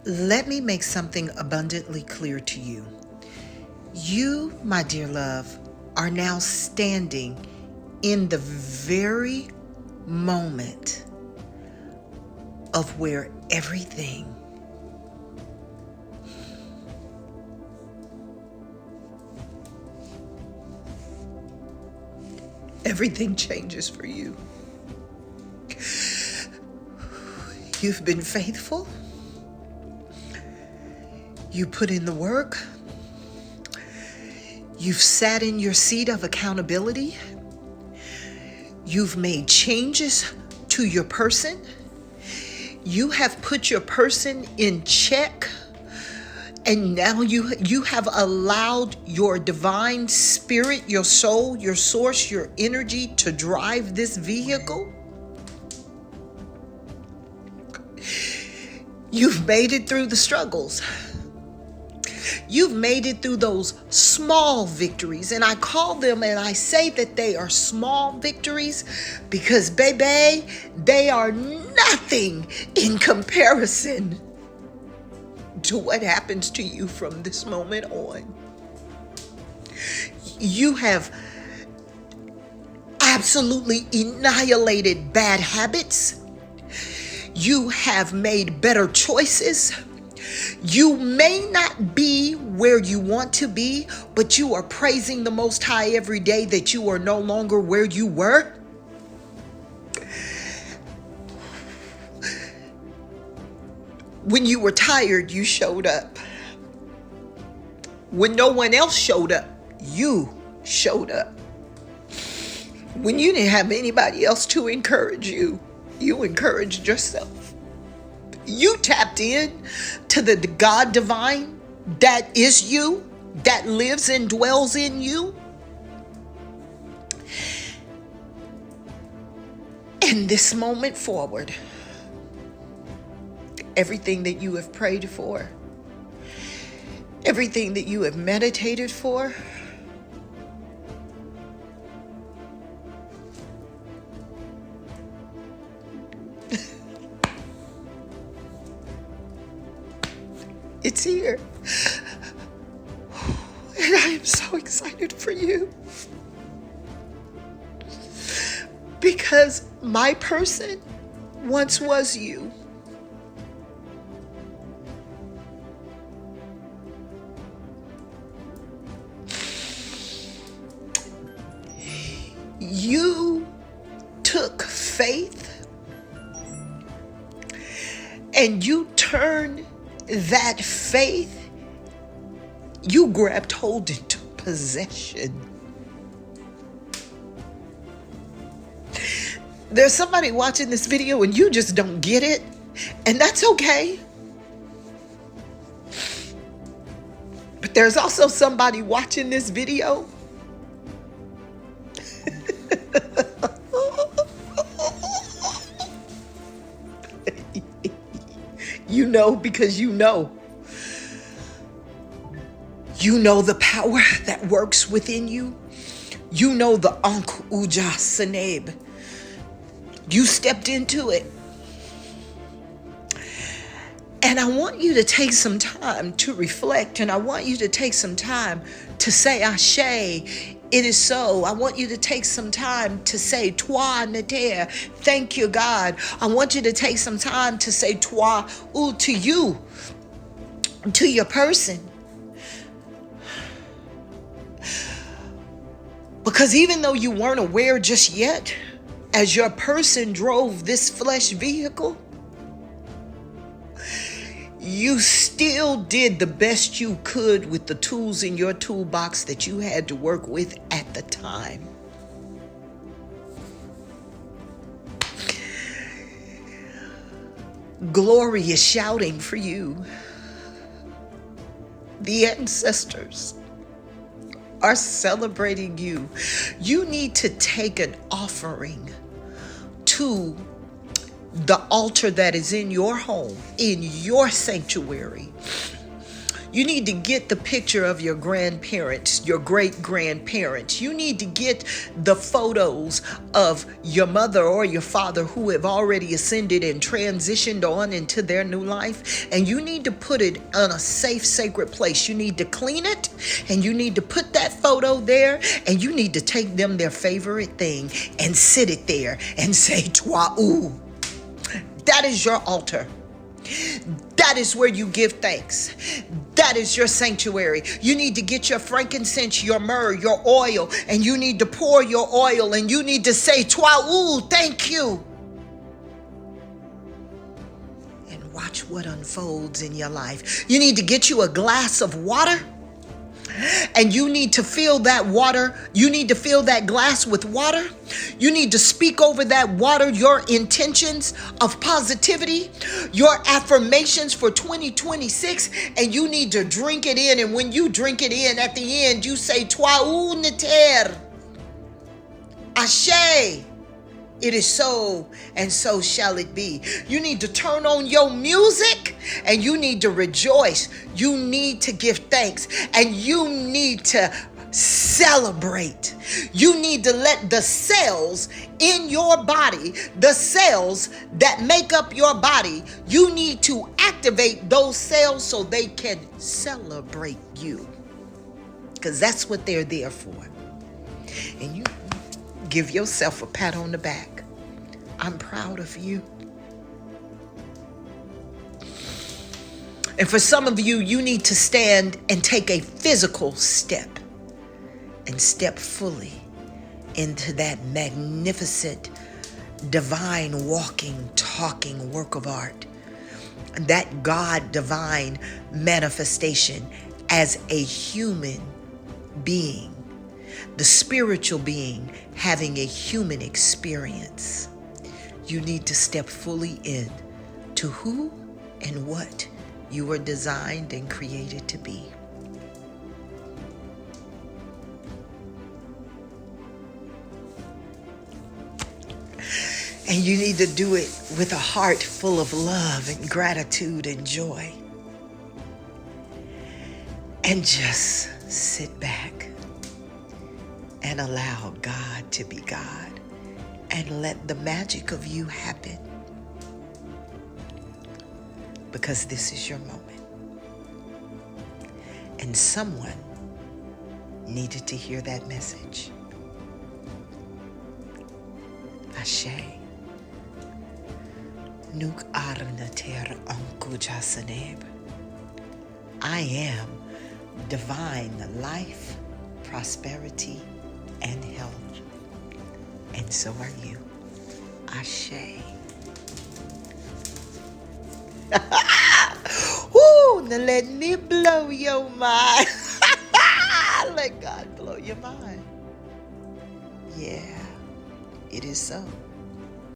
Let me make something abundantly clear to you. You, my dear love, are now standing in the very moment of where everything changes for you. You've been faithful. You put in the work. You've sat in your seat of accountability. You've made changes to your person. You have put your person in check. And now you have allowed your divine spirit, your soul, your source, your energy to drive this vehicle. You've made it through the struggles. You've made it through those small victories. And I call them and I say that they are small victories because, baby, they are nothing in comparison to what happens to you from this moment on. You have absolutely annihilated bad habits. You have made better choices. You may not be where you want to be, but you are praising the Most High every day that you are no longer where you were. When you were tired, you showed up. When no one else showed up, you showed up. When you didn't have anybody else to encourage you, you encouraged yourself. You tapped in to the God divine that is you, that lives and dwells in you. And this moment forward, everything that you have prayed for, everything that you have meditated for, it's here. And I am so excited for you. Because my person once was you. You took faith and you turned that faith, you grabbed hold into possession. There's somebody watching this video and you just don't get it, and that's okay. But there's also somebody watching this video you know, because you know the power that works within you. You know the ANKH SENEB. You stepped into it. And I want you to take some time to reflect, and I want you to take some time to say Ashe, it is so. I want you to take some time to say Toi Nater, thank you God. I want you to take some time to say Toi to you, to your person. Because even though you weren't aware just yet, as your person drove this flesh vehicle, you still did the best you could with the tools in your toolbox that you had to work with at the time. Glory is shouting for you. The ancestors are celebrating you. You need to take an offering to the altar that is in your home, in your sanctuary. You need to get the picture of your grandparents, your great-grandparents. You need to get the photos of your mother or your father who have already ascended and transitioned on into their new life. And you need to put it on a safe, sacred place. You need to clean it, and you need to put that photo there, and you need to take them their favorite thing and sit it there and say, Twa'u. That is your altar. That is where you give thanks. That is your sanctuary. You need to get your frankincense, your myrrh, your oil, and you need to pour your oil, and you need to say, Twa'u, thank you. And watch what unfolds in your life. You need to get you a glass of water, and you need to fill that water. You need to fill that glass with water. You need to speak over that water your intentions of positivity, your affirmations for 2026, and you need to drink it in. And when you drink it in, at the end, you say, Twa'u neter, Ashe. It is so, and so shall it be. You need to turn on your music, and you need to rejoice. You need to give thanks, and you need to celebrate. You need to let the cells in your body, the cells that make up your body, you need to activate those cells so they can celebrate you. Because that's what they're there for. And you give yourself a pat on the back. I'm proud of you. And for some of you, you need to stand and take a physical step and step fully into that magnificent, divine, walking, talking work of art. That God divine manifestation as a human being. The spiritual being having a human experience. You need to step fully in to who and what you were designed and created to be. And you need to do it with a heart full of love and gratitude and joy. And just sit back and allow God to be God. And let the magic of you happen. Because this is your moment. And someone needed to hear that message. Ashe. Nuk arnater ANKH SENEB. I am divine life, prosperity, and health. And so are you. Ashe. Woo, now let me blow your mind. Let God blow your mind. Yeah, it is so.